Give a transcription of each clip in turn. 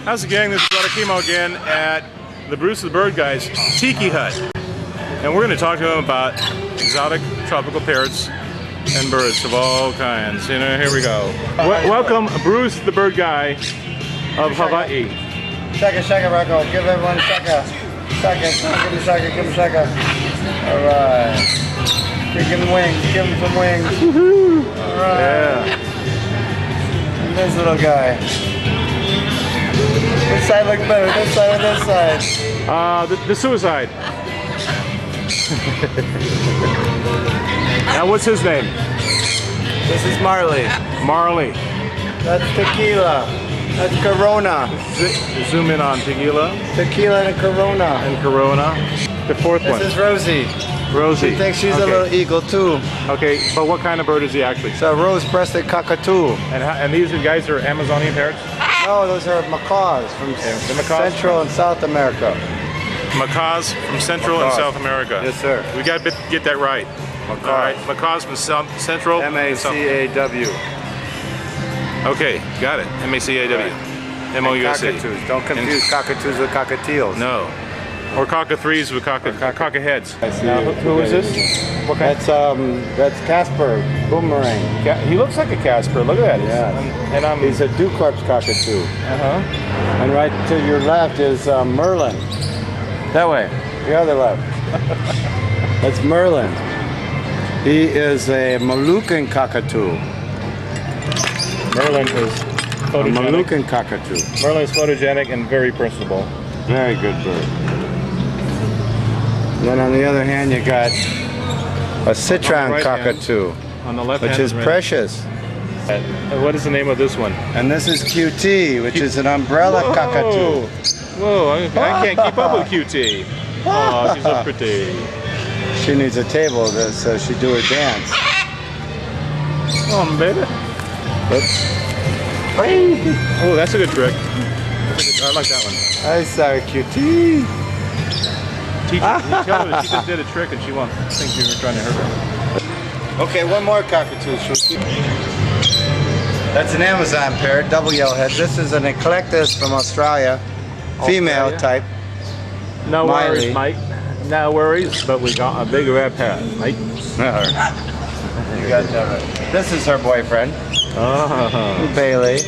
How's it gang? This is Chemo again at the Bruce the Bird Guy's Tiki Hut. And we're going to talk to him about exotic tropical parrots and birds of all kinds. You know, here we go. Welcome, Bruce the Bird Guy of Hawaii. Shaka, shaka, Rocco. Give everyone a shaka. Shaka, give him a shaka, give him a shaka. Alright. Give him wings, give him some wings. Woohoo! Alright. Yeah. And this little guy. Which side looks better, this side or this side? The suicide. Now what's his name? This is Marley. Marley. That's tequila. That's Corona. Zoom in on tequila. Tequila and Corona. And Corona. The fourth one. This is Rosie. Rosie. She thinks she's a little eagle too. Okay, but what kind of bird is he actually? It's a rose-breasted cockatoo. And these guys are Amazonian parrots? No, those are macaws from Central and South America. Macaws from Central and South America. Yes, sir. We got to get that right. Macaws. All right, macaws from Central. M-A-C-A-W. Okay, got it. M-A-C-A-W. M-O-U-S-E. Cockatoos. Don't confuse cockatoos with cockatiels. No. Or cockathrees with cockaheads. Now, who is this? What kind? That's Casper, boomerang. He looks like a Casper. Look at that. Yeah. And he's a Ducorp's cockatoo. Uh-huh. And right to your left is Merlin. That way. The other left. That's Merlin. He is a Moluccan cockatoo. Merlin is photogenic. A Moluccan cockatoo. Merlin is photogenic and very personable. Very good bird. Then on the other hand, you got a citron cockatoo, on the left which is precious. And what is the name of this one? And this is QT, which is an umbrella cockatoo. Whoa, I can't keep up with QT. Oh, she's so pretty. She needs a table so she do her dance. Come on, baby. Oops. Oh, that's a good trick. I like that one. I saw QT. Tell her that she just did a trick and she won't think you were trying to hurt her. Okay, one more cockatoo. That's an Amazon parrot, double yellowhead. This is an eclectus from Australia, female type. No worries, mate. No worries, but we got a big red parrot, mate. You got that right. This is her boyfriend, Bailey.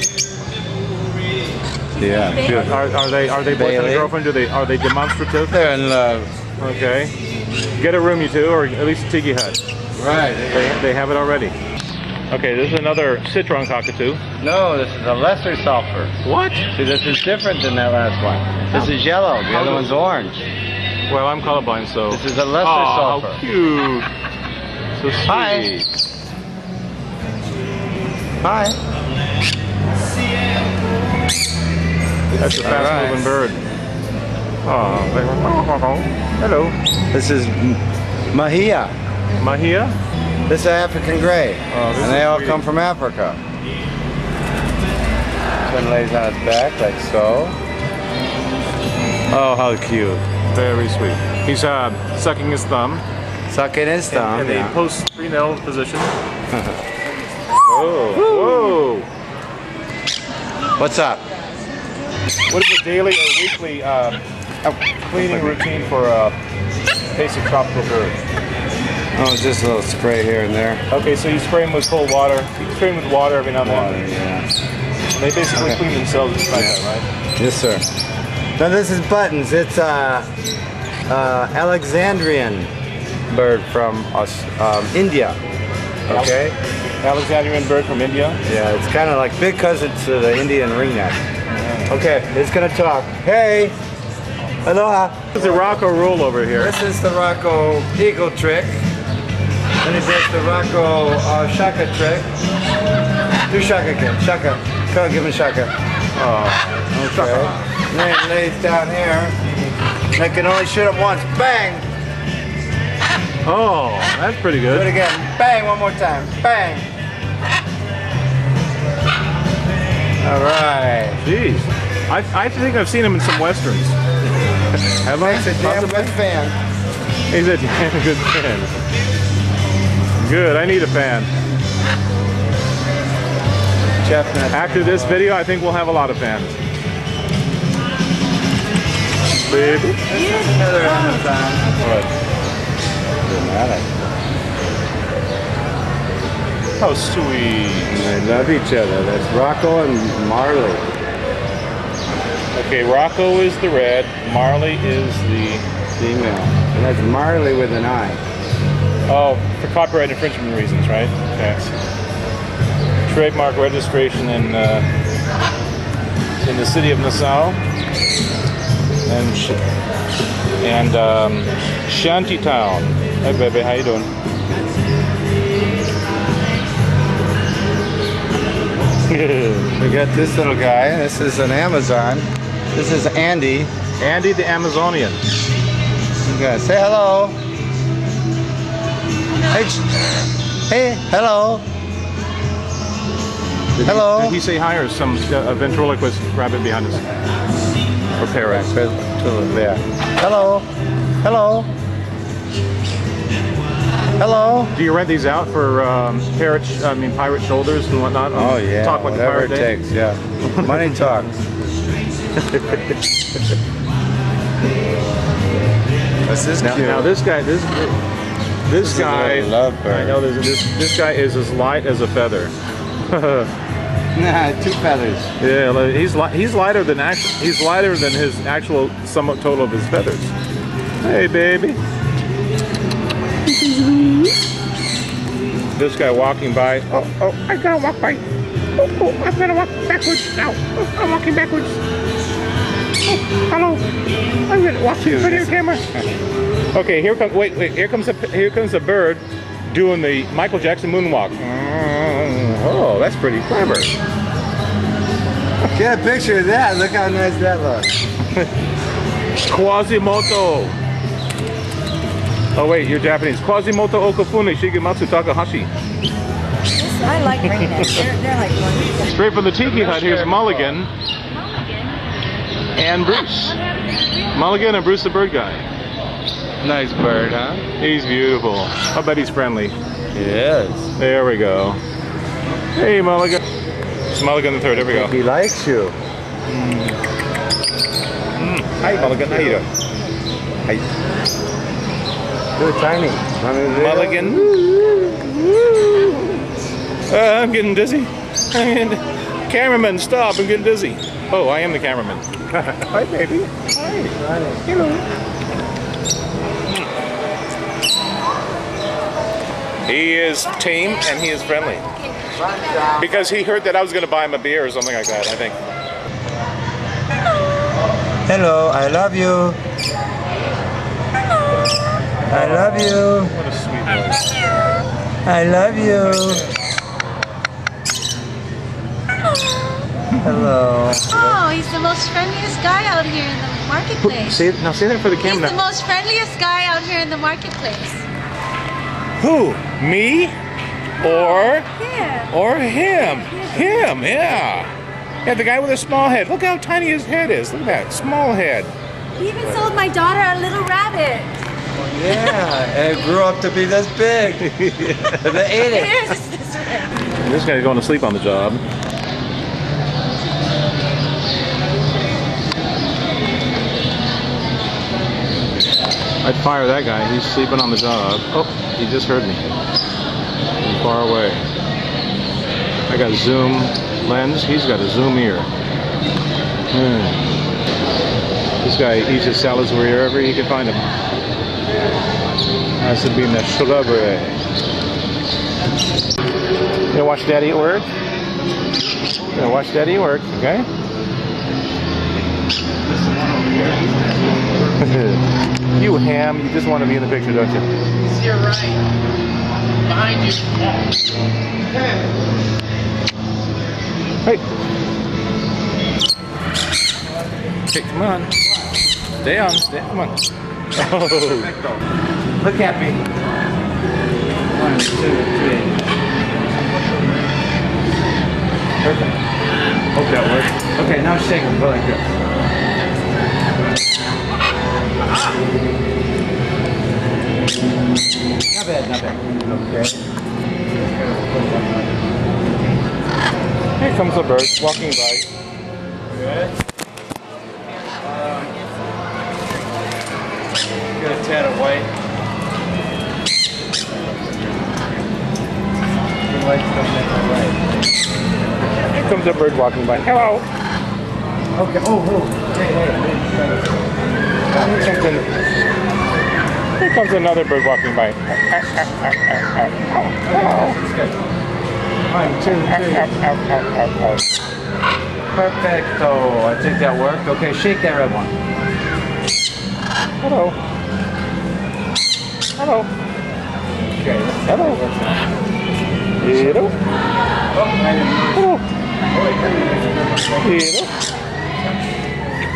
Yeah. Good. Are they boyfriend and girlfriend? Are they demonstrative? They're in love. Okay. Get a room, you two, or at least a tiki hut. Right. They have it already. Okay, this is another citron cockatoo. No, this is a lesser sulfur. What? See, this is different than that last one. This is yellow. The other one's orange. Well, I'm colorblind, so. This is a lesser sulfur. How cute. So sweet. Hi. Hi. That's a fast-moving bird. Oh, hello. This is Mahia. Mahia? This is African gray. And they all come from Africa. This one lays on its back like so. Oh, how cute. Very sweet. He's sucking his thumb. Sucking his thumb. In a post-prenal position. Whoa. Whoa. What's up? What is the daily or weekly cleaning routine for a basic tropical bird? Oh, just a little spray here and there. Okay, so you spray them with cold water. You spray them with water every now and then. Water, yeah. And they basically clean themselves just like that, right? Yes, sir. Now this is Buttons. It's Alexandrian bird from India. Okay. Alexandrian bird from India? Yeah, it's kind of like big cousin to the Indian ringneck. Okay, it's gonna talk. Hey! Aloha! This is the Rocco rule over here. This is the Rocco eagle trick. Then he does the Rocco shaka trick. Do shaka again. Shaka. Come on, give him shaka. Oh, okay. And then he lays down here. They can only shoot him once. Bang! Oh, that's pretty good. Do it again. Bang! One more time. Bang! All right. Jeez. I think I've seen him in some westerns. Have I? He's a damn good fan. He's a damn good fan. Good, I need a fan. Chestnut. After this video, I think we'll have a lot of fans. baby. Another Amazon. What? Dramatic. How sweet. They love each other. That's Rocco and Marley. Okay, Rocco is the red, Marley is the... Female. And that's Marley with an I. Oh, for copyright infringement reasons, right? Okay. Trademark registration in the city of Nassau and Shantytown. Hey baby, how you doing? We got this little guy. This is an Amazon. This is Andy. Andy the Amazonian. You guys say hello. Hey, hey, hello. Hello. Did he say hi, or some ventriloquist rabbit behind us? Or parrot? Yeah. Hello. Hello. Hello. Do you rent these out for pirate shoulders and whatnot? Oh yeah. Talk like whatever a it pirate day? takes. Yeah. Money talks. This is cute. Now this guy, this guy, love bird. I know this guy is as light as a feather. Nah, 2 feathers. Yeah, he's lighter than his actual sum total of his feathers. Hey, baby. This guy walking by. Oh, I gotta walk by. Oh, I'm gonna walk backwards now. Oh, I'm walking backwards. Oh, hello. I'm gonna walk in front of your camera. Okay, here comes. Wait. Here comes a bird doing the Michael Jackson moonwalk. Oh, that's pretty clever. Get a picture of that. Look how nice that looks. Quasimodo. Oh wait, you're Japanese. Quasimodo okafune shigematsu takahashi. I like ringneck. They're like wonderful. Straight from the tiki hut, here's Mulligan and Bruce. Mulligan and Bruce the bird guy. Nice bird, huh? He's beautiful. I bet he's friendly. He is. There we go. Hey, Mulligan. It's Mulligan the third. There we go. He likes you. Hi, Mulligan. How you doing? Hi. You're tiny. Mulligan. I'm getting dizzy. Cameraman, stop. I'm getting dizzy. Oh, I am the cameraman. Hi, baby. Hi. Hello. He is tame and he is friendly. Because he heard that I was going to buy him a beer or something like that, I think. Hello, I love you. I love you. What a sweet voice. I love you. Hello. Oh, he's the most friendliest guy out here in the marketplace. Say that for the He's camera. the most friendliest guy out here in the marketplace. Who? Me? Or Yeah. him? Him, yeah. Yeah, the guy with a small head. Look how tiny his head is. Look at that, small head. He even sold my daughter a little rabbit. Yeah, and it grew up to be this big. They ate it. Here's this rabbit. This guy's going to sleep on the job. I'd fire that guy. He's sleeping on the job. Oh, he just heard me. From far away. I got a zoom lens. He's got a zoom ear. This guy eats his salads wherever he can find them. Has to be in the shrubbery. You gonna watch Daddy at work? You gonna watch Daddy at work, okay? You ham, you just want to be in the picture, don't you? To your right. Behind you. Hey! Okay, come on. Stay on, come on. Oh! Look at me. 1, 2, 3. Perfect. Hope that works. Okay, now shake them. Go like this. Not bad, not bad. Okay. Here comes a bird walking by. Good. comes a bird walking by. Hello. Okay. Oh. Here comes another bird walking by. One, two, three. Perfecto. I think that worked. Okay, shake that red one. Hello. Hello. Okay. Hello. Hello. Hello. Hello.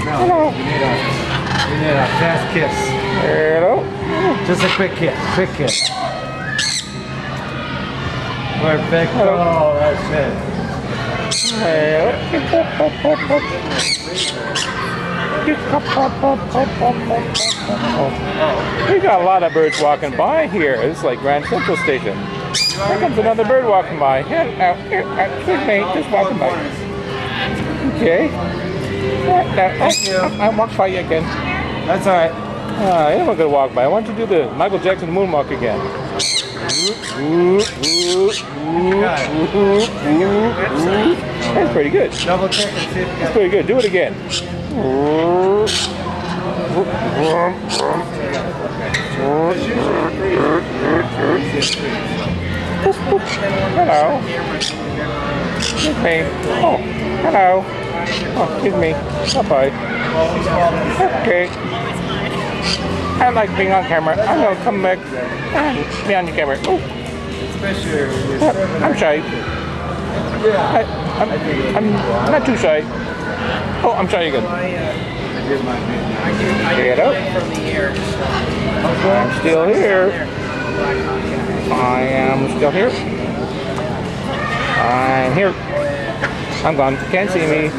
Hello. We need a fast kiss. Hello. Just a quick kiss. Quick kiss. Perfecto. Oh, that's it. We got a lot of birds walking by here. It's like Grand Central Station. Here comes another bird walking by. Here, just walking by. Okay. I walked by you again. That's all right. I'm not gonna walk by. I want you to do the Michael Jackson moonwalk again. That's pretty good. Double check and see if you That's pretty good. Do it again. Hello. Excuse me. Oh, hello. Oh, excuse me. Bye-bye. Okay. I like being on camera. I'm gonna come back and be on your camera. Oh. I'm shy. I'm not too shy. Oh, I'm shy again. Get up. I'm still here. I am still here. I'm here. I'm gone. Can't see me.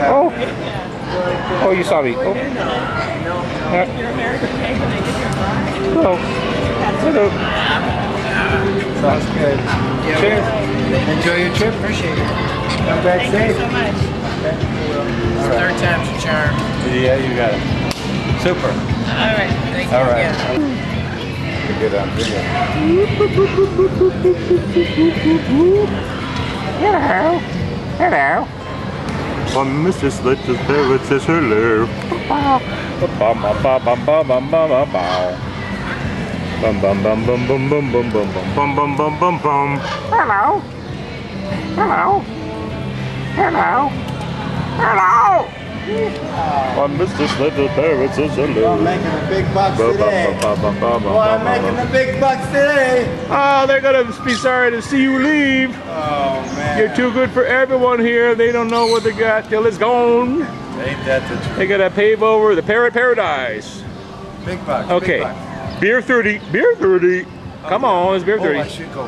Oh. Oh, you saw me. Oh. Hello. Hello. Sounds good. Cheers. Enjoy your trip. Appreciate it. Come back Thank safe. you so much. Okay. Third time's a charm. Yeah, you got it. Super. All right. Thank you All right. again. You're good on video. Hello. Hello. One Mrs. Little Parrot says hello. Bum bum bum bum bum bum bum bum. Bum bum bum bum bum bum bum bum bum bum bum bum bum. Hello. Hello. Hello. Hello. One Mrs. Little Parrot says hello. I'm making the big bucks today. Boy, I'm making the big bucks today. Oh, they're gonna be sorry to see you leave. Oh, man. You're too good for everyone here. They don't know what they got till it's gone. Ain't that the truth? They gotta pave over the Parrot Paradise. Big bucks. Okay. Big bucks. Beer 30. Beer 30. Come on, it's beer 30. Oh, I should go